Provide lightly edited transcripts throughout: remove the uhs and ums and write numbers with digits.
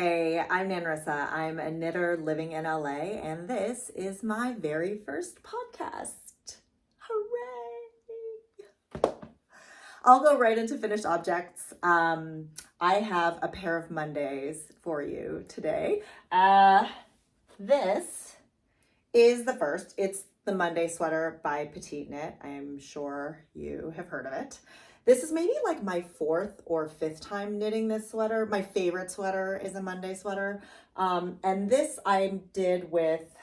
Hey, I'm Nanrisa. I'm a knitter living in LA, and this is my very first podcast. Hooray! I'll go right into finished objects. I have a pair of Mondays for you today. This is the first. It's the Monday sweater by Petite Knit. I'm sure you have heard of it. This is maybe like my fourth or fifth time knitting this sweater. My favorite sweater is a Monday sweater. And this I did with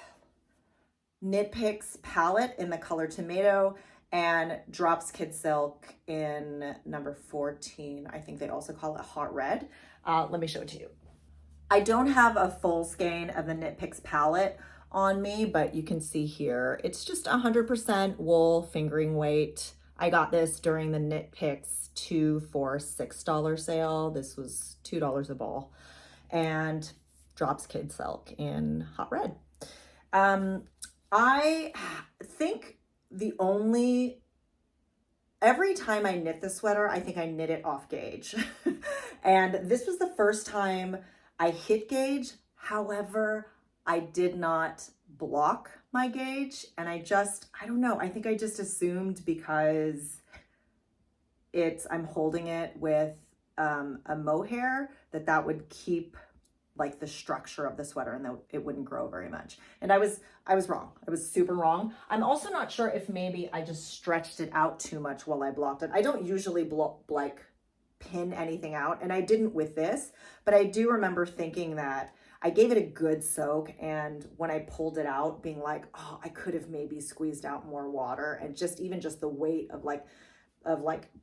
Knit Picks palette in the color tomato and Drops Kid Silk in number 14. I think they also call it hot red. Let me show it to you. I don't have a full skein of the Knit Picks palette on me, but you can see here, it's just 100% wool fingering weight. I got this during the Knit Picks 2 for $6 sale. This was $2 a ball, and Drops Kid Silk in hot red. I think every time I knit this sweater, I think I knit it off gauge. And this was the first time I hit gauge. However, I did not block my gauge, and I don't know, I think I just assumed because I'm holding it with a mohair that would keep like the structure of the sweater and that it wouldn't grow very much. And I was wrong. I was super wrong. I'm also not sure if maybe I just stretched it out too much while I blocked it. I don't usually pin anything out, and I didn't with this, but I do remember thinking that I gave it a good soak, and when I pulled it out, being like, oh, I could have maybe squeezed out more water, and even just the weight of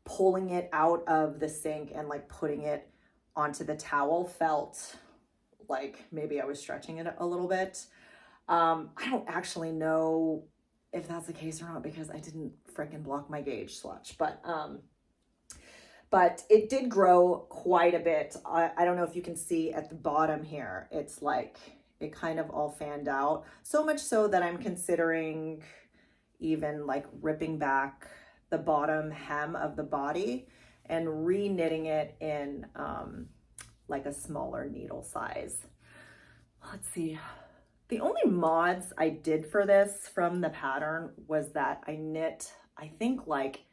pulling it out of the sink and like putting it onto the towel felt like maybe I was stretching it a little bit. I don't actually know if that's the case or not because I didn't freaking block my gauge swatch, but it did grow quite a bit. I don't know if you can see at the bottom here, it's like it kind of all fanned out. So much so that I'm considering even like ripping back the bottom hem of the body and re-knitting it in like a smaller needle size. Let's see. The only mods I did for this from the pattern was that I knit, I think like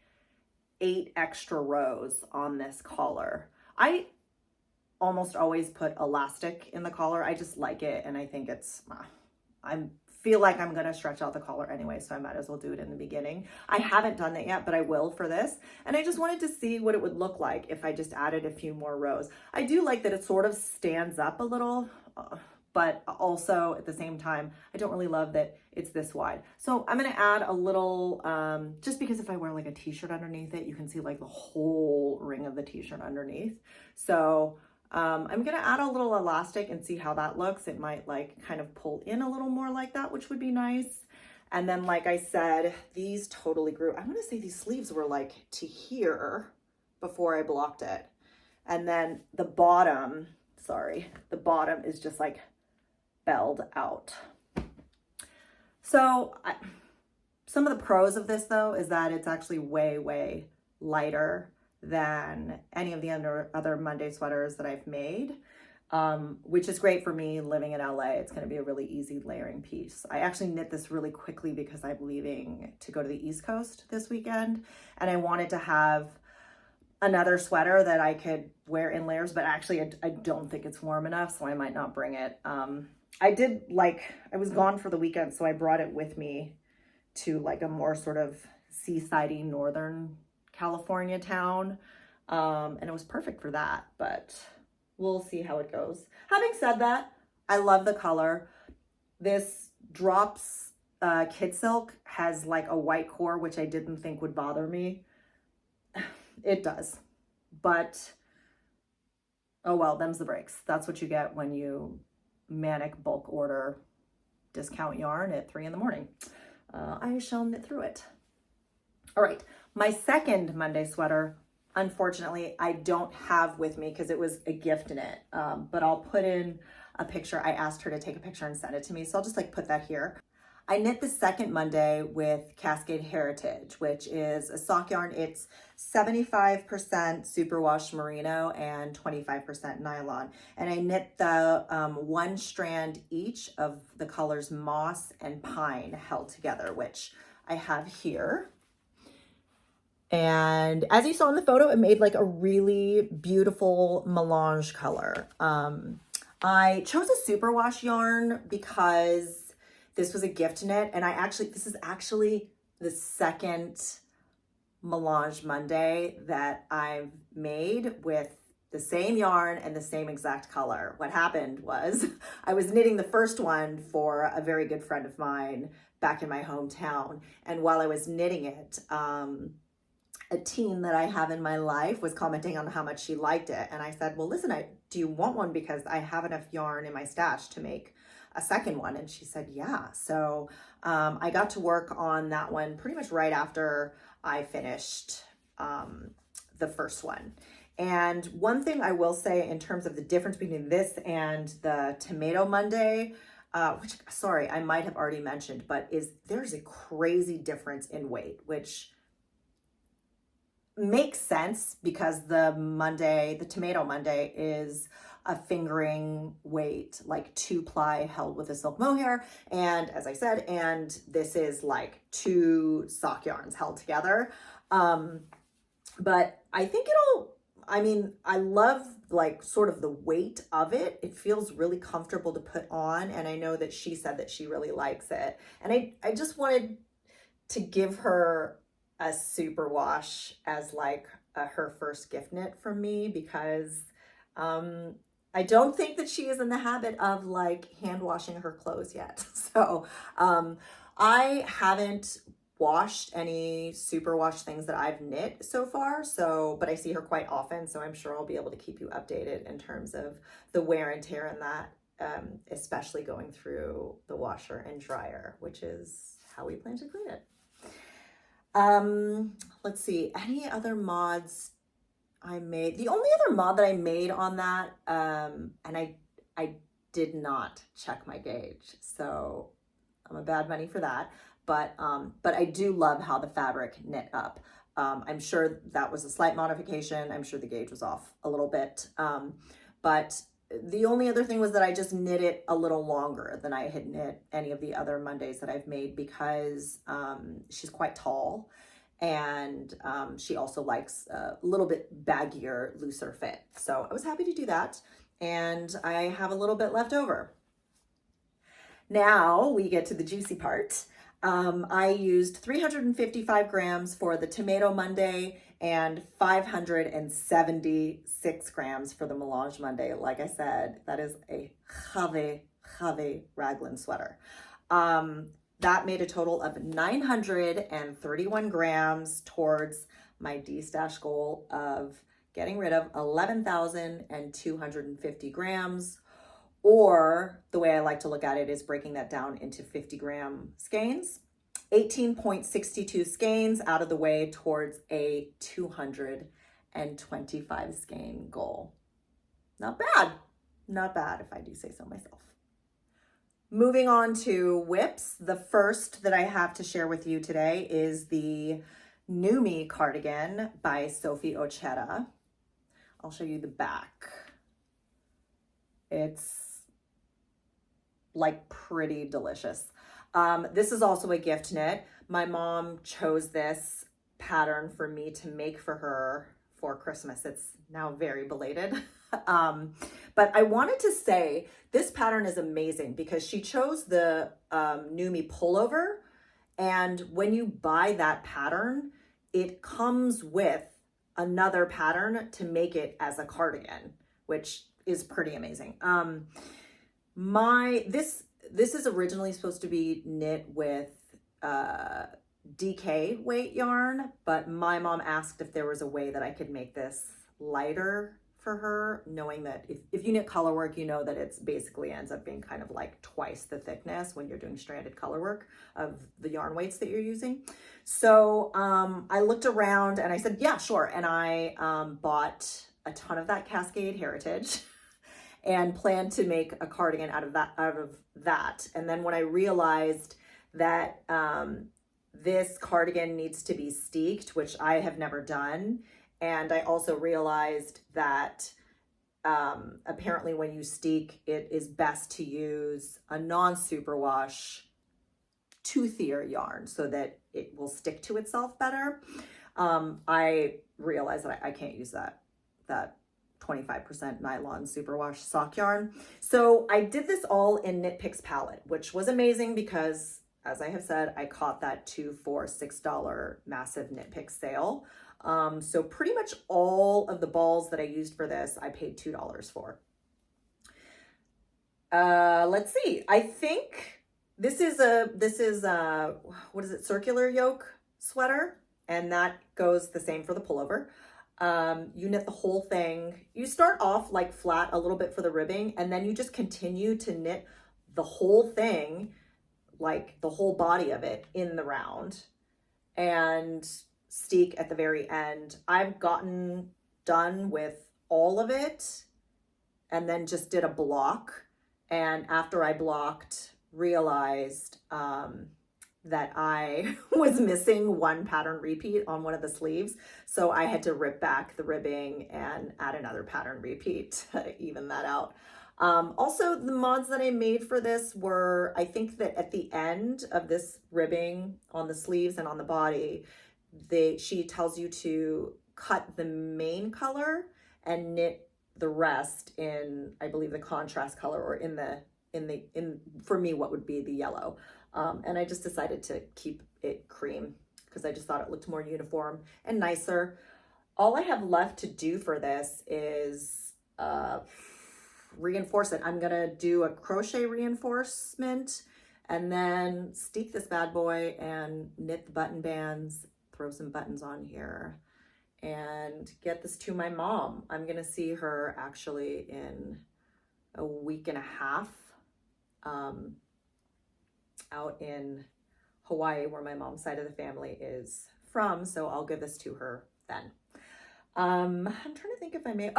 8 extra rows on this collar. I almost always put elastic in the collar. I just like it, and I think I feel like I'm gonna stretch out the collar anyway, so I might as well do it in the beginning. I haven't done that yet, but I will for this, and I just wanted to see what it would look like if I just added a few more rows. I do like that it sort of stands up a little, but also at the same time, I don't really love that it's this wide. So I'm gonna add a little, just because if I wear like a t-shirt underneath it, you can see like the whole ring of the t-shirt underneath. So I'm gonna add a little elastic and see how that looks. It might like kind of pull in a little more like that, which would be nice. And then, like I said, these totally grew. I wanna say these sleeves were like to here before I blocked it. And then the bottom is just like belled out. So some of the pros of this though is that it's actually way lighter than any of the other Monday sweaters that I've made, which is great for me living in LA. It's going to be a really easy layering piece. I actually knit this really quickly because I'm leaving to go to the East Coast this weekend, and I wanted to have another sweater that I could wear in layers, but actually I don't think it's warm enough, so I might not bring it. I was gone for the weekend, so I brought it with me to like a more sort of seasidey northern California town, and it was perfect for that, but we'll see how it goes. Having said that, I love the color. This Drops Kid Silk has like a white core, which I didn't think would bother me. It does, but oh well, them's the breaks. That's what you get when you manic bulk order discount yarn at 3 in the morning. I shall knit through it. All right, my second Monday sweater, unfortunately, I don't have with me because it was a gift knit, but I'll put in a picture. I asked her to take a picture and send it to me, so I'll just like put that here. I knit the second Monday with Cascade Heritage, which is a sock yarn. It's 75% superwash merino and 25% nylon. And I knit the one strand each of the colors moss and pine held together, which I have here. And as you saw in the photo, it made like a really beautiful melange color. I chose a superwash yarn because this was a gift knit, and this is actually the second Melange Monday that I've made with the same yarn and the same exact color. What happened was I was knitting the first one for a very good friend of mine back in my hometown, and while I was knitting it, a teen that I have in my life was commenting on how much she liked it. And I said, well, listen, do you want one? Because I have enough yarn in my stash to make a second one. And she said, yeah. So I got to work on that one pretty much right after I finished the first one. And one thing I will say in terms of the difference between this and the Tomato Monday, which, sorry, I might have already mentioned, but there's a crazy difference in weight, which makes sense because the Tomato Monday is a fingering weight, like 2-ply held with a silk mohair. And as I said, and this is like 2 sock yarns held together. But I think I love like sort of the weight of it. It feels really comfortable to put on. And I know that she said that she really likes it. And I just wanted to give her a superwash as like her first gift knit from me, because I don't think that she is in the habit of like hand washing her clothes yet. So I haven't washed any superwash things that I've knit so far, but I see her quite often, so I'm sure I'll be able to keep you updated in terms of the wear and tear in that, especially going through the washer and dryer, which is how we plan to clean it. Let's see, any other mods I made? The only other mod that I made on that, and I did not check my gauge, so I'm a bad bunny for that, but I do love how the fabric knit up. I'm sure that was a slight modification. I'm sure the gauge was off a little bit, but the only other thing was that I just knit it a little longer than I had knit any of the other Mondays that I've made, because she's quite tall, and she also likes a little bit baggier, looser fit. So I was happy to do that, and I have a little bit left over. Now we get to the juicy part. I used 355 grams for the Tomato Monday and 576 grams for the Melange Monday. Like I said, that is a chave raglan sweater. That made a total of 931 grams towards my de-stash goal of getting rid of 11,250 grams. Or the way I like to look at it is breaking that down into 50-gram skeins. 18.62 skeins out of the way towards a 225 skein goal. Not bad. Not bad, if I do say so myself. Moving on to whips. The first that I have to share with you today is the Noomi cardigan by Sophie Ochera. I'll show you the back. It's like pretty delicious. This is also a gift knit. My mom chose this pattern for me to make for her for Christmas. It's now very belated. But I wanted to say this pattern is amazing because she chose the Noomi pullover. And when you buy that pattern, it comes with another pattern to make it as a cardigan, which is pretty amazing. This is originally supposed to be knit with DK weight yarn, but my mom asked if there was a way that I could make this lighter for her, knowing that if you knit color work, you know that it's basically ends up being kind of like twice the thickness when you're doing stranded color work of the yarn weights that you're using. So I looked around and I said, yeah, sure. And I bought a ton of that Cascade Heritage and planned to make a cardigan out of that. And then when I realized that this cardigan needs to be steeked, which I have never done. And I also realized that apparently when you steek, it is best to use a non-superwash toothier yarn so that it will stick to itself better. I realized that I can't use that 25% nylon superwash sock yarn. So I did this all in Knit Picks palette, which was amazing because, as I have said, I caught that 2 for $6 massive Knit Picks sale. So pretty much all of the balls that I used for this, I paid $2 for. Let's see. I think this is what is it? Circular yoke sweater. And that goes the same for the pullover. You knit the whole thing. You start off like flat a little bit for the ribbing, and then you just continue to knit the whole thing, like the whole body of it in the round, and steek at the very end. I've gotten done with all of it and then just did a block. And after I blocked, realized that I was missing one pattern repeat on one of the sleeves. So I had to rip back the ribbing and add another pattern repeat to even that out. Also, the mods that I made for this were, I think that at the end of this ribbing on the sleeves and on the body, she tells you to cut the main color and knit the rest in, I believe, the contrast color, or in for me, what would be the yellow. And I just decided to keep it cream because I just thought it looked more uniform and nicer. All I have left to do for this is reinforce it. I'm gonna do a crochet reinforcement and then steek this bad boy and knit the button bands, throw some buttons on here, and get this to my mom. I'm gonna see her actually in a week and a half. Out in Hawaii, where my mom's side of the family is from, so I'll give this to her then. I'm trying to think if I may,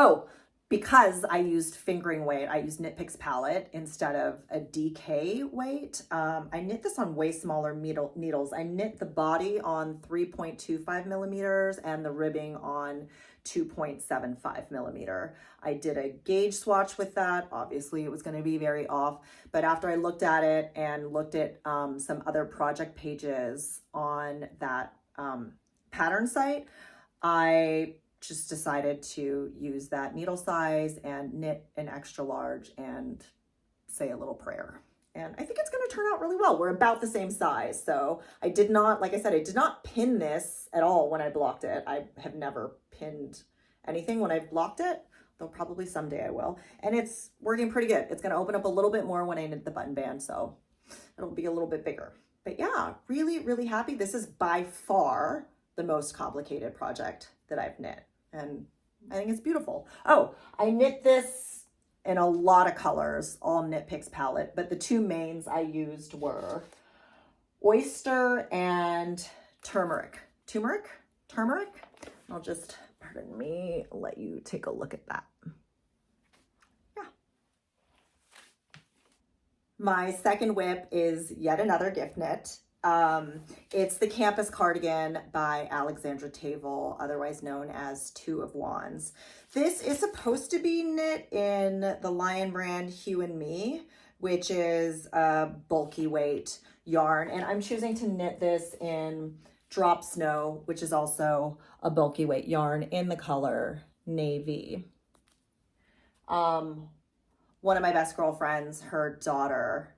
because I used fingering weight, I used Knit Picks palette instead of a DK weight. I knit this on way smaller needles. I knit the body on 3.25 millimeters and the ribbing on 2.75 millimeter. I did a gauge swatch with that. Obviously it was going to be very off, but after I looked at it and looked at some other project pages on that pattern site, I just decided to use that needle size and knit an extra large and say a little prayer. And I think it's going to turn out really well. We're about the same size. So I did not, like I said, I did not pin this at all when I blocked it. I have never pinned anything when I've blocked it, though probably someday I will. And it's working pretty good. It's going to open up a little bit more when I knit the button band, so it'll be a little bit bigger. But yeah, really, really happy. This is by far the most complicated project that I've knit, and I think it's beautiful. Oh, I knit this in a lot of colors, all Knit Picks palette, but the two mains I used were oyster and turmeric. Turmeric. I'll just, pardon me, let you take a look at that. Yeah. My second whip is yet another gift knit. It's the Campus Cardigan by Alexandra Tavel, otherwise known as Two of Wands. This is supposed to be knit in the Lion brand Hue and Me, which is a bulky weight yarn, and I'm choosing to knit this in Drop Snow, which is also a bulky weight yarn, in the color navy. One of my best girlfriends, her daughter,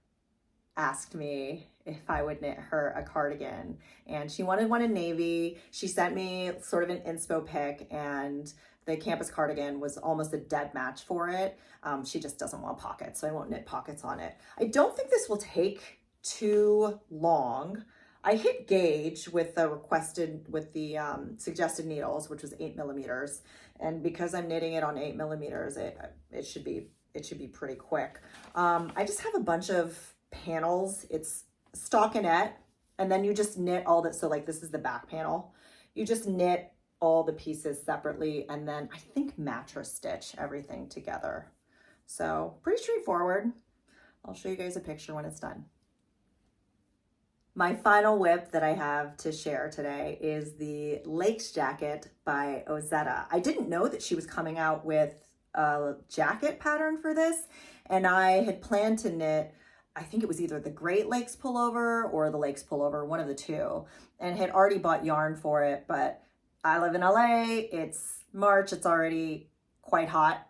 asked me if I would knit her a cardigan, and she wanted one in navy. She sent me sort of an inspo pic, and the Campus Cardigan was almost a dead match for it. She just doesn't want pockets, so I won't knit pockets on it. I don't think this will take too long. I hit gauge with the suggested needles, which was 8 millimeters. And because I'm knitting it on 8 millimeters, it should be pretty quick. I just have a bunch of panels. It's stockinette, and then you just knit all that. So like this is the back panel. You just knit all the pieces separately, and then I think mattress stitch everything together. So pretty straightforward. I'll show you guys a picture when it's done. My final whip that I have to share today is the Lakes jacket by Ozetta. I didn't know that she was coming out with a jacket pattern for this, and I had planned to knit, I think it was either the Great Lakes pullover or the Lakes pullover, one of the two, and had already bought yarn for it, but I live in LA, it's March, it's already quite hot.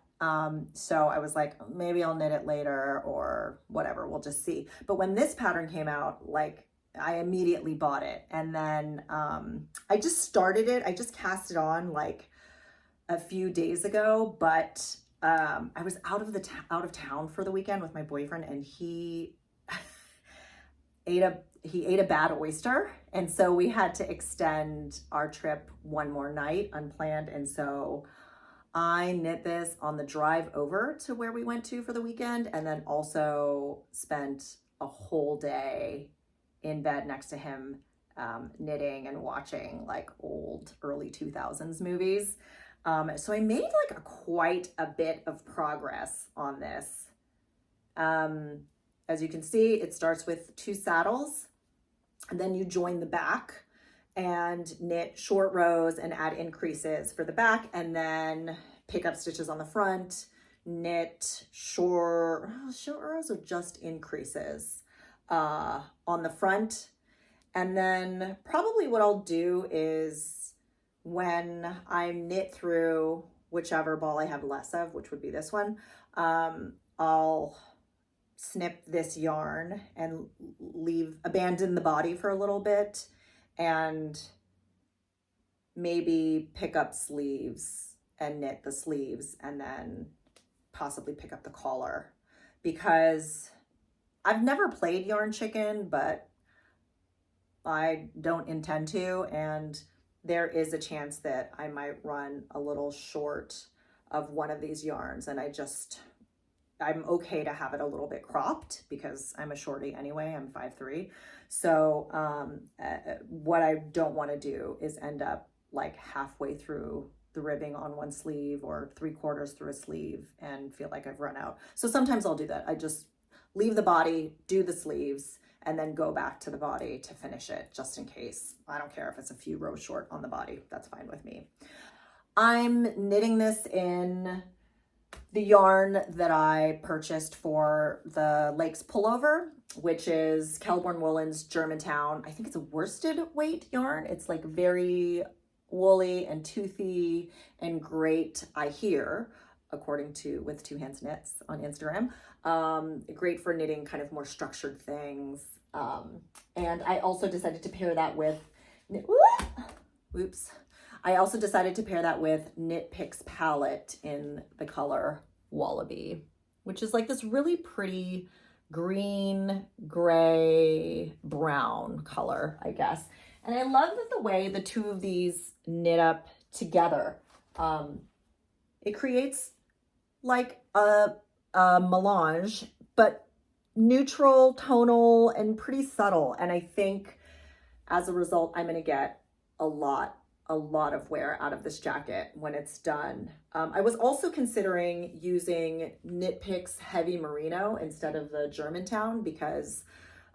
So I was like, maybe I'll knit it later or whatever, we'll just see. But when this pattern came out, like, I immediately bought it. And then I just started it. I just cast it on like a few days ago, but I was out of town for the weekend with my boyfriend, and he ate a bad oyster, and so we had to extend our trip one more night unplanned. And so I knit this on the drive over to where we went to for the weekend, and then also spent a whole day in bed next to him, knitting and watching like old early 2000s movies. So I made like quite a bit of progress on this. As you can see, it starts with 2 saddles, and then you join the back and knit short rows and add increases for the back, and then pick up stitches on the front, knit short rows or just increases on the front. And then probably what I'll do is when I knit through whichever ball I have less of, which would be this one, I'll snip this yarn and abandon the body for a little bit, and maybe pick up sleeves and knit the sleeves, and then possibly pick up the collar, because I've never played yarn chicken, but I don't intend to, and there is a chance that I might run a little short of one of these yarns, and I'm okay to have it a little bit cropped because I'm a shorty anyway, I'm 5'3". So what I don't want to do is end up like halfway through the ribbing on one sleeve or 3/4 through a sleeve and feel like I've run out. So sometimes I'll do that. I just leave the body, do the sleeves, and then go back to the body to finish it, just in case. I don't care if it's a few rows short on the body, that's fine with me. I'm knitting this in the yarn that I purchased for the Lakes pullover, which is Kelborn Woolen's Germantown. I think it's a worsted weight yarn. It's like very woolly and toothy and great, I hear, according to With Two Hands Knits on Instagram. Great for knitting kind of more structured things. And I also decided to pair that with, I also decided to pair that with Knit Picks palette in the color Wallaby, which is like this really pretty green, gray, brown color, I guess. And I love that the way the two of these knit up together. It creates like a melange, but neutral, tonal, and pretty subtle. And I think as a result, I'm going to get a lot of wear out of this jacket when it's done. I was also considering using Knit Picks Heavy Merino instead of the Germantown, because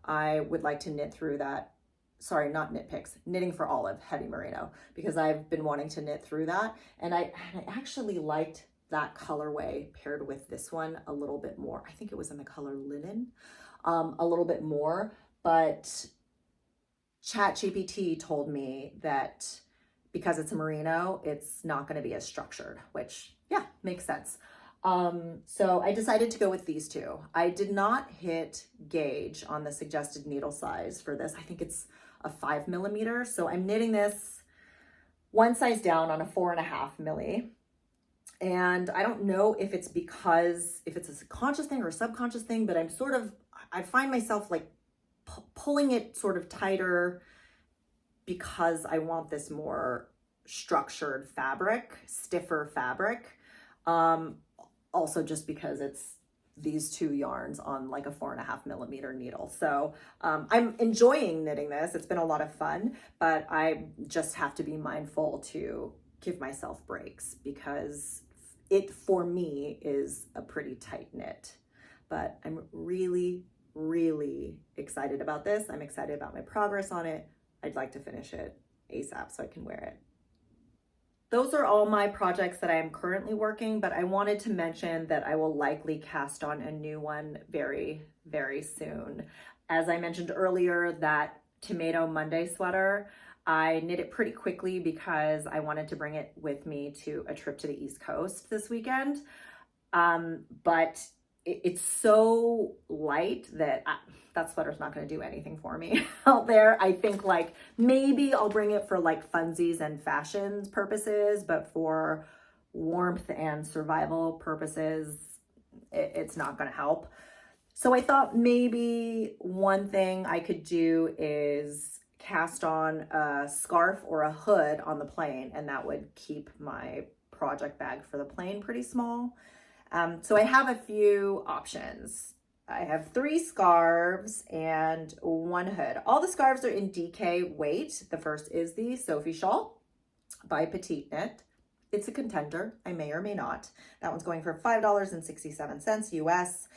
I would like to knit through that. Sorry, not Knit Picks, Knitting for Olive Heavy Merino, because I've been wanting to knit through that. And I actually liked that colorway paired with this one a little bit more. I think it was in the color Linen, a little bit more, but ChatGPT told me that because it's a merino, it's not going to be as structured, which, yeah, makes sense. So I decided to go with these two. I did not hit gauge on the suggested needle size for this. I think it's a 5mm. So I'm knitting this one size down on a 4.5 milli. And I don't know if it's a conscious thing or a subconscious thing, but I find myself like pulling it sort of tighter because I want this more structured fabric, stiffer fabric. Also just because it's these two yarns on like a 4.5mm needle. So I'm enjoying knitting this. It's been a lot of fun, but I just have to be mindful to give myself breaks because it, for me, is a pretty tight knit. But I'm really really excited about this. I'm excited about my progress on it. I'd like to finish it ASAP so I can wear it. Those are all my projects that I am currently working, but I wanted to mention that I will likely cast on a new one very, very soon. As I mentioned earlier, that Tomato Monday sweater, I knit it pretty quickly because I wanted to bring it with me to a trip to the East Coast this weekend. But it's so light that that sweater's not going to do anything for me out there. I think like maybe I'll bring it for like funsies and fashion purposes, but for warmth and survival purposes, it's not going to help. So I thought maybe one thing I could do is cast on a scarf or a hood on the plane, and that would keep my project bag for the plane pretty small. So I have a few options. I have 3 scarves and 1 hood. All the scarves are in DK weight. The first is the Sophie Shawl by Petite Knit. It's a contender. I may or may not. That one's going for $5.67 US.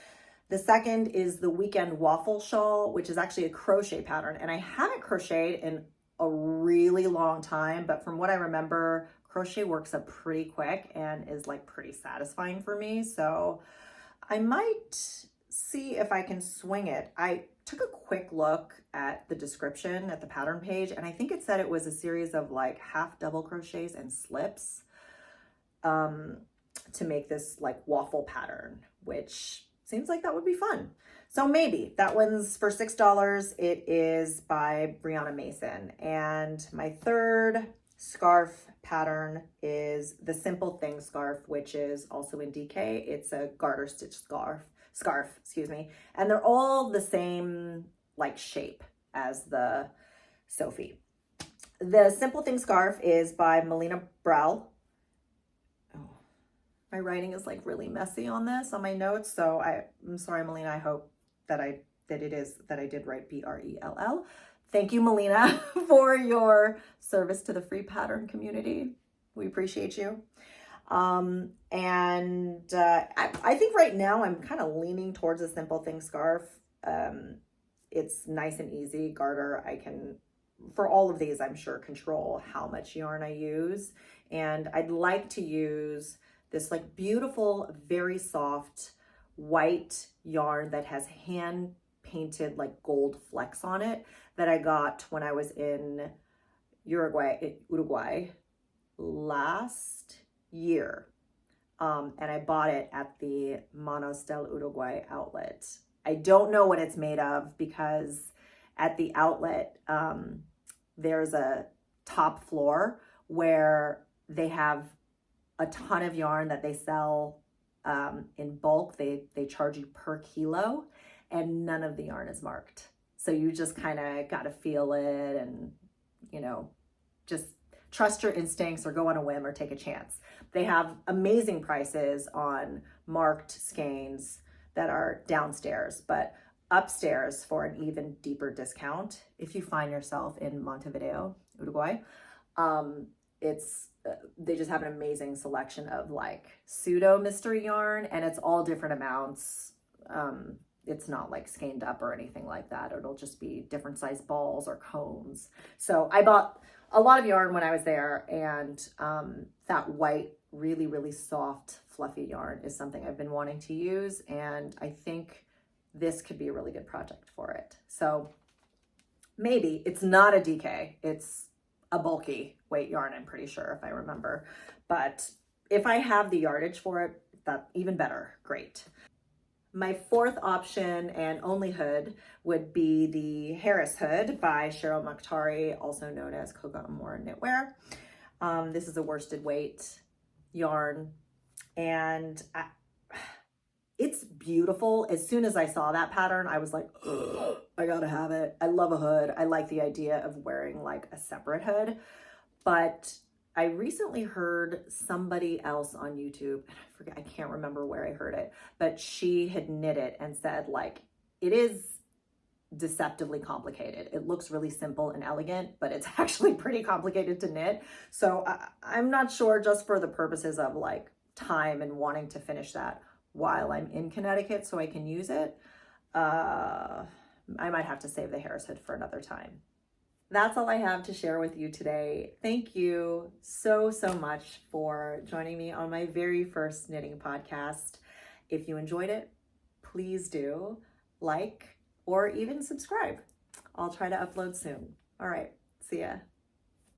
The second is the Weekend Waffle Shawl, which is actually a crochet pattern. And I haven't crocheted in a really long time, but from what I remember, crochet works up pretty quick and is like pretty satisfying for me. So I might see if I can swing it. I took a quick look at the description at the pattern page, and I think it said it was a series of like half double crochets and slips to make this like waffle pattern, which seems like that would be fun. So maybe that one's for $6. It is by Brianna Mason. And my third scarf pattern is the Simple Thing scarf, which is also in DK. It's a garter stitch scarf, excuse me. And they're all the same like shape as the Sophie. The Simple Thing scarf is by Melina Brell. Oh, my writing is like really messy on this, on my notes. So I'm sorry, Melina. I hope that I did write Brell. Thank you, Melina, for your service to the free pattern community. We appreciate you. I think right now I'm kind of leaning towards a Simple Thing scarf. It's nice and easy garter. I can, for all of these, I'm sure, control how much yarn I use. And I'd like to use this like beautiful, very soft white yarn that has hand painted like gold flecks on it that I got when I was in Uruguay last year. And I bought it at the Manos del Uruguay outlet. I don't know what it's made of because at the outlet, there's a top floor where they have a ton of yarn that they sell in bulk. They charge you per kilo, and none of the yarn is marked. So you just kind of got to feel it and, you know, just trust your instincts or go on a whim or take a chance. They have amazing prices on marked skeins that are downstairs, but upstairs for an even deeper discount, if you find yourself in Montevideo, Uruguay, they just have an amazing selection of like pseudo mystery yarn, and it's all different amounts. It's not like skeined up or anything like that. It'll just be different size balls or cones. So I bought a lot of yarn when I was there, and that white, really, really soft, fluffy yarn is something I've been wanting to use, and I think this could be a really good project for it. So maybe it's not a DK, it's a bulky weight yarn, I'm pretty sure, if I remember. But if I have the yardage for it, that even better, great. My fourth option and only hood would be the Harris hood by Cheryl Mokhtari, also known as Coco Amore Knitwear. This is a worsted weight yarn, and it's beautiful. As soon as I saw that pattern, I was like, oh, I gotta have it. I love a hood. I like the idea of wearing like a separate hood, but I recently heard somebody else on YouTube, and I can't remember where I heard it, but she had knit it and said like, it is deceptively complicated. It looks really simple and elegant, but it's actually pretty complicated to knit. So I'm not sure, just for the purposes of like time and wanting to finish that while I'm in Connecticut so I can use it. I might have to save the hare's hood for another time. That's all I have to share with you today. Thank you so, so much for joining me on my very first knitting podcast. If you enjoyed it, please do like or even subscribe. I'll try to upload soon. All right, see ya.